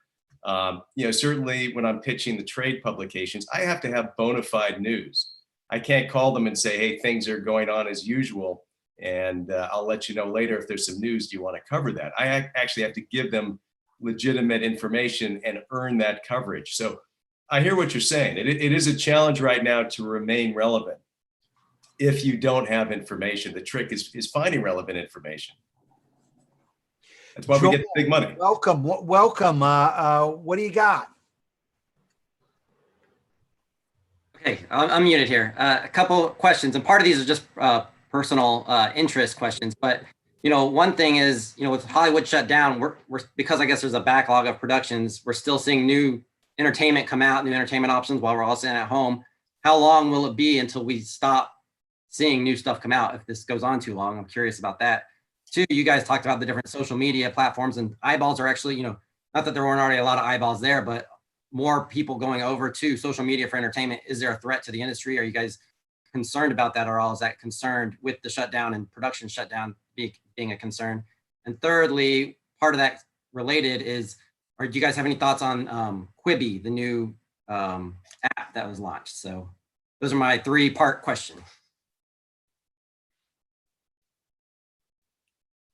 Certainly when I'm pitching the trade publications, I have to have bona fide news. I can't call them and say, hey, things are going on as usual, and I'll let you know later if there's some news. Do you want to cover that? I actually have to give them legitimate information and earn that coverage. So I hear what you're saying. It is a challenge right now to remain relevant if you don't have information. The trick is finding relevant information. That's why we get the big money. Welcome. What do you got? Okay, I'm muted here. A couple questions, and part of these are just personal interest questions. But one thing is, with Hollywood shut down, we're because I guess there's a backlog of productions. We're still seeing new entertainment come out, new entertainment options while we're all sitting at home. How long will it be until we stop seeing new stuff come out? If this goes on too long, I'm curious about that. Two, you guys talked about the different social media platforms, and eyeballs are actually, not that there weren't already a lot of eyeballs there, but more people going over to social media for entertainment. Is there a threat to the industry? Are you guys concerned about that, or is that concerned with the shutdown and production shutdown being a concern? And thirdly, part of that related is, do you guys have any thoughts on Quibi, the new app that was launched? So those are my 3-part question.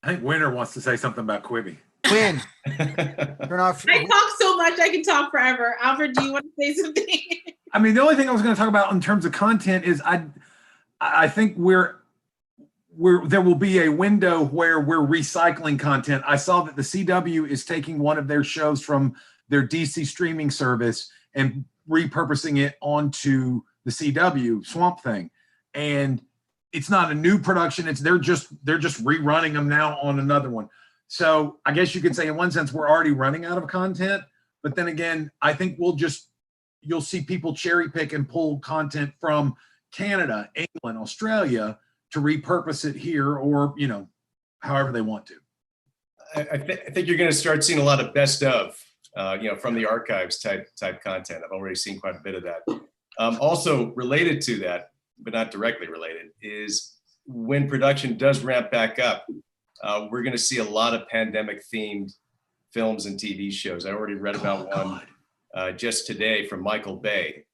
I think Winter wants to say something about Quibi. Win. Turn off. I talk so much, I can talk forever. Alfred, do you want to say something? The only thing I was going to talk about in terms of content is I think there will be a window where we're recycling content. I saw that the CW is taking one of their shows from their DC streaming service and repurposing it onto the CW Swamp Thing. And it's not a new production. They're just rerunning them now on another one. So I guess you could say in one sense, we're already running out of content, but then again, I think you'll see people cherry pick and pull content from Canada, England, Australia to repurpose it here, or, however they want to. I think you're going to start seeing a lot of best of, from the archives type content. I've already seen quite a bit of that. Also related to that, but not directly related, is when production does ramp back up, we're going to see a lot of pandemic-themed films and TV shows. I already read about one just today from Michael Bay,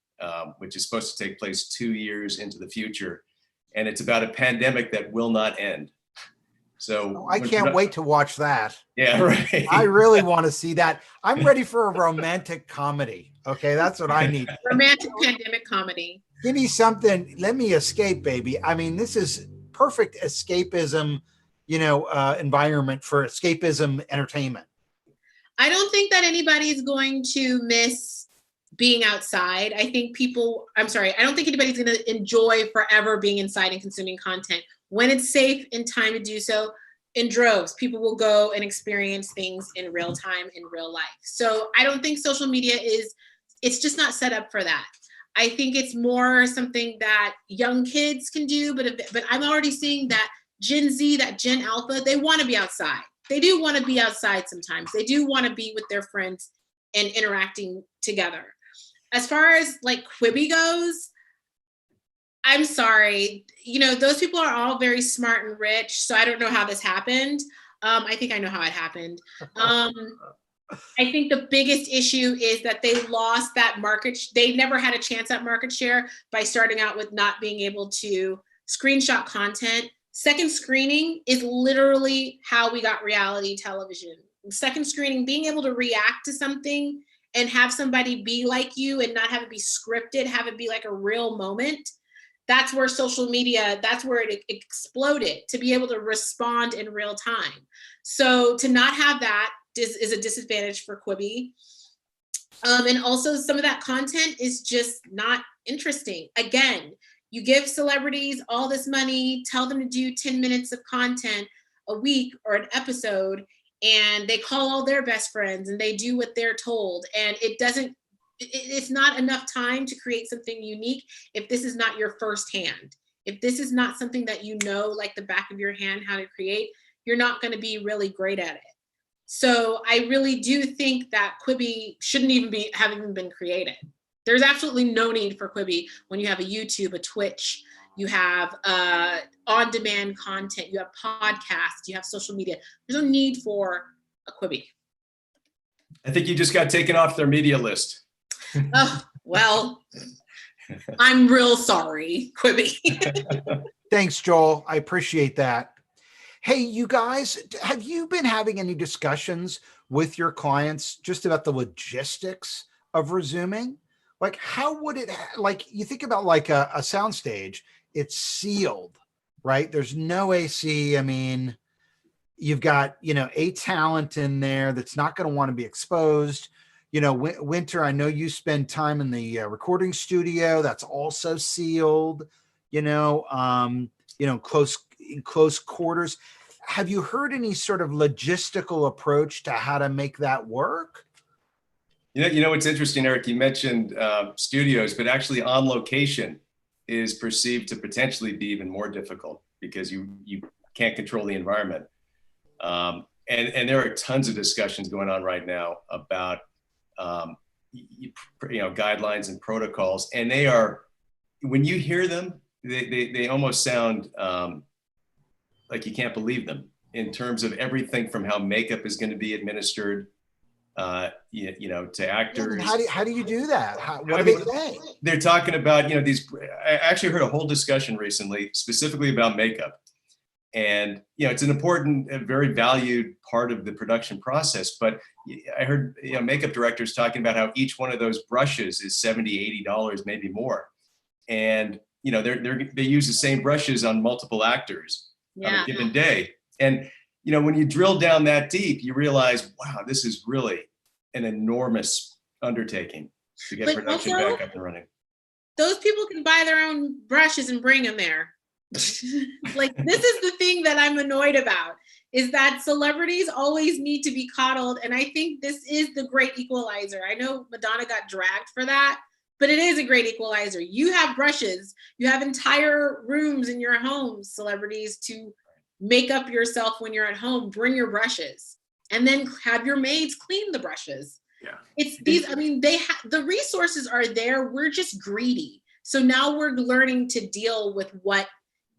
which is supposed to take place 2 years into the future. And it's about a pandemic that will not end. So I can't wait to watch that. Yeah, right. I really want to see that. I'm ready for a romantic comedy. Okay, that's what I need. Romantic pandemic comedy. Give me something. Let me escape, baby. I mean, this is perfect escapism, environment for escapism entertainment. I don't think that anybody's going to miss being outside. I don't think anybody's going to enjoy forever being inside and consuming content. When it's safe and time to do so, in droves, people will go and experience things in real time, in real life. So I don't think social media it's just not set up for that. I think it's more something that young kids can do, but I'm already seeing that Gen Z, that Gen Alpha, they want to be outside. They do want to be outside sometimes. They do want to be with their friends and interacting together. As far as like Quibi goes, I'm sorry. Those people are all very smart and rich, so I don't know how this happened. I think I know how it happened. I think the biggest issue is that they lost that market. They never had a chance at market share by starting out with not being able to screenshot content. Second screening is literally how we got reality television. Second screening, being able to react to something and have somebody be like you and not have it be scripted, have it be like a real moment. That's where social media, that's where it exploded, to be able to respond in real time. So to not have that is a disadvantage for Quibi. And also some of that content is just not interesting. Again, you give celebrities all this money, tell them to do 10 minutes of content a week or an episode, and they call all their best friends and they do what they're told. And it's not enough time to create something unique if this is not your first hand. If this is not something that like the back of your hand how to create, you're not going to be really great at it. So I really do think that Quibi shouldn't even having been created. There's absolutely no need for Quibi when you have a YouTube, a Twitch, you have on-demand content, you have podcasts, you have social media. There's no need for a Quibi. I think you just got taken off their media list. Oh, well, I'm real sorry, Quibi. Thanks, Joel. I appreciate that. Hey, you guys, have you been having any discussions with your clients just about the logistics of resuming? Like, how would it, you think about like a soundstage, it's sealed, right? There's no AC. I mean, you've got, a talent in there that's not going to want to be exposed. Winter, I know you spend time in the recording studio. That's also sealed, in close quarters. Have you heard any sort of logistical approach to how to make that work? It's interesting, Eric, you mentioned studios, but actually on location is perceived to potentially be even more difficult because you can't control the environment. And there are tons of discussions going on right now about guidelines and protocols, and they are, when you hear them, they almost sound like you can't believe them in terms of everything from how makeup is going to be administered, to actors. How do you do that? What do they say? They're talking about, these, I actually heard a whole discussion recently specifically about makeup. And, it's an important, very valued part of the production process. But I heard, makeup directors talking about how each one of those brushes is $70, $80, maybe more. And, they use the same brushes on multiple actors on a given day. And, when you drill down that deep, you realize, wow, this is really an enormous undertaking to get production back up and running. Those people can buy their own brushes and bring them there. This is the thing that I'm annoyed about, is that celebrities always need to be coddled. And I think this is the great equalizer. I know Madonna got dragged for that, but it is a great equalizer. You have brushes, you have entire rooms in your homes, celebrities, to make up yourself when you're at home. Bring your brushes and then have your maids clean the brushes. Yeah. It's these, I mean, the resources are there. We're just greedy. So now we're learning to deal with what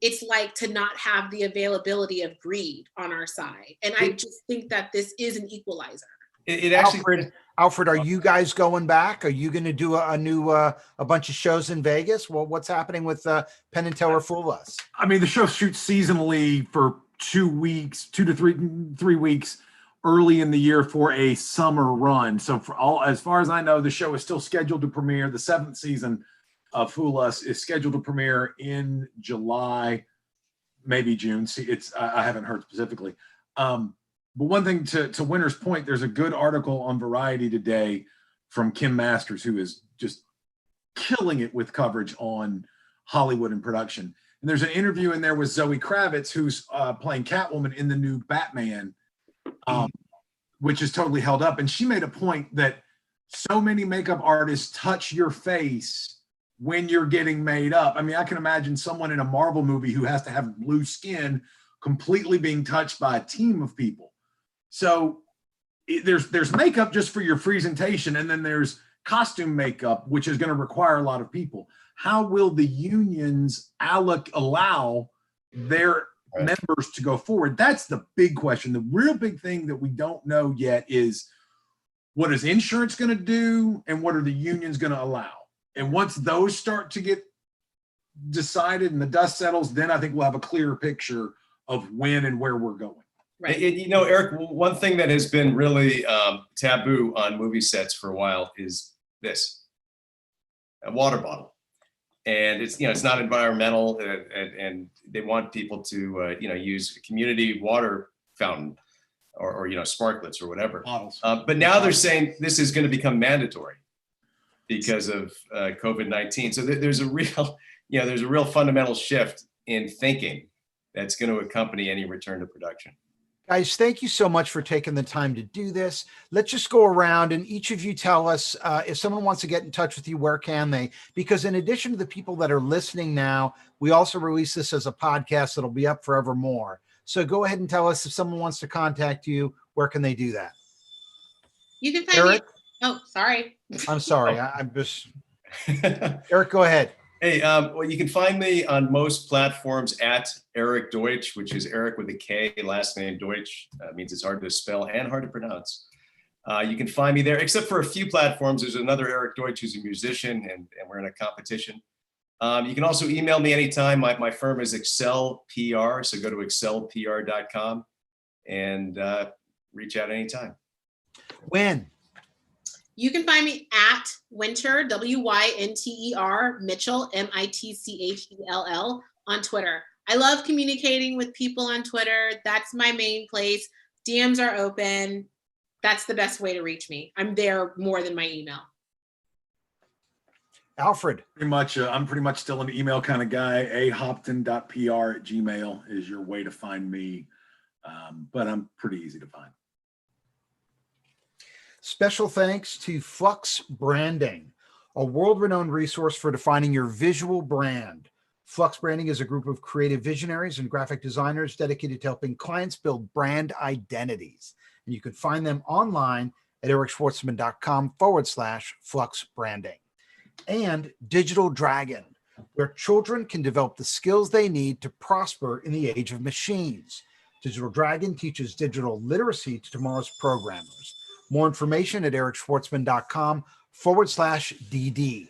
it's like to not have the availability of greed on our side. And I just think that this is an equalizer. It actually, Alfred, are you guys going back? Are you going to do a bunch of shows in Vegas? Well, what's happening with Penn and Teller Fool Us? I mean, the show shoots seasonally for 2 weeks, 2 to 3 weeks early in the year for a summer run. So as far as I know, the show is still scheduled to premiere. The 7th season of Fool Us is scheduled to premiere in July, maybe June. See, I haven't heard specifically. But one thing to Winter's point, there's a good article on Variety today from Kim Masters, who is just killing it with coverage on Hollywood and production. And there's an interview in there with Zoe Kravitz, who's playing Catwoman in the new Batman, which is totally held up. And she made a point that so many makeup artists touch your face when you're getting made up. I mean, I can imagine someone in a Marvel movie who has to have blue skin completely being touched by a team of people. So there's makeup just for your presentation, and then there's costume makeup, which is going to require a lot of people. How will the unions allow their members to go forward? That's the big question. The real big thing that we don't know yet is, what is insurance going to do, and what are the unions going to allow? And once those start to get decided and the dust settles, then I think we'll have a clearer picture of when and where we're going. Right. You know, Eric, one thing that has been really taboo on movie sets for a while is this: a water bottle. And it's, it's not environmental, and they want people to, use a community water fountain or sparklets or whatever. Bottles. But now they're saying this is going to become mandatory because of COVID-19. So there's a real fundamental shift in thinking that's going to accompany any return to production. Guys, thank you so much for taking the time to do this. Let's just go around and each of you tell us if someone wants to get in touch with you, where can they? Because in addition to the people that are listening now, we also release this as a podcast that'll be up forevermore. So go ahead and tell us, if someone wants to contact you, where can they do that? You can find Erik? me. Oh, sorry. I'm sorry. I'm just Erik, go ahead. Hey, well, you can find me on most platforms at Erik Deutsch, which is Erik with a K, last name Deutsch. Means it's hard to spell and hard to pronounce. You can find me there, except for a few platforms. There's another Erik Deutsch who's a musician, and we're in a competition. You can also email me anytime. My firm is Excel PR, so go to excelpr.com and reach out anytime. When? You can find me at Winter, WYNTER, Mitchell, MITCHELL, on Twitter. I love communicating with people on Twitter. That's my main place. DMs are open. That's the best way to reach me. I'm there more than my email. Alfred? I'm pretty much still an email kind of guy. ahopton.pr@gmail is your way to find me. But I'm pretty easy to find. Special thanks to Flux Branding, a world-renowned resource for defining your visual brand. Flux Branding is a group of creative visionaries and graphic designers dedicated to helping clients build brand identities. And you can find them online at erikschwartzman.com/Flux Branding. And Digital Dragon, where children can develop the skills they need to prosper in the age of machines. Digital Dragon teaches digital literacy to tomorrow's programmers. More information at erikschwartzman.com/DD.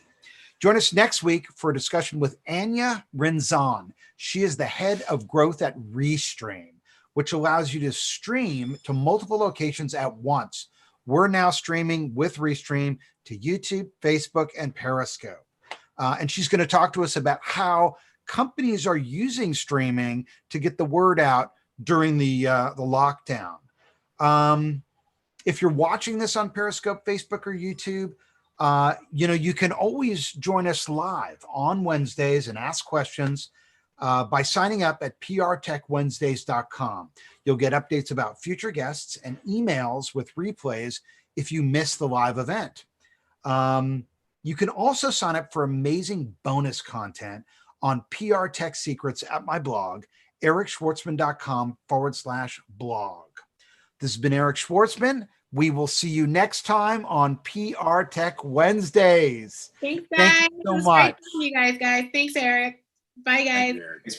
Join us next week for a discussion with Anya Renzon. She is the head of growth at Restream, which allows you to stream to multiple locations at once. We're now streaming with Restream to YouTube, Facebook, and Periscope. And she's going to talk to us about how companies are using streaming to get the word out during the lockdown. If you're watching this on Periscope, Facebook, or YouTube, you can always join us live on Wednesdays and ask questions by signing up at prtechwednesdays.com. You'll get updates about future guests and emails with replays if you miss the live event. You can also sign up for amazing bonus content on PR Tech Secrets at my blog, erikschwartzman.com/blog. This has been Erik Schwartzman We will see you next time on PR Tech Wednesdays. Thanks, guys. Thank you so It was great much. talking to you guys. Thanks, Eric. Bye, guys. Thanks for the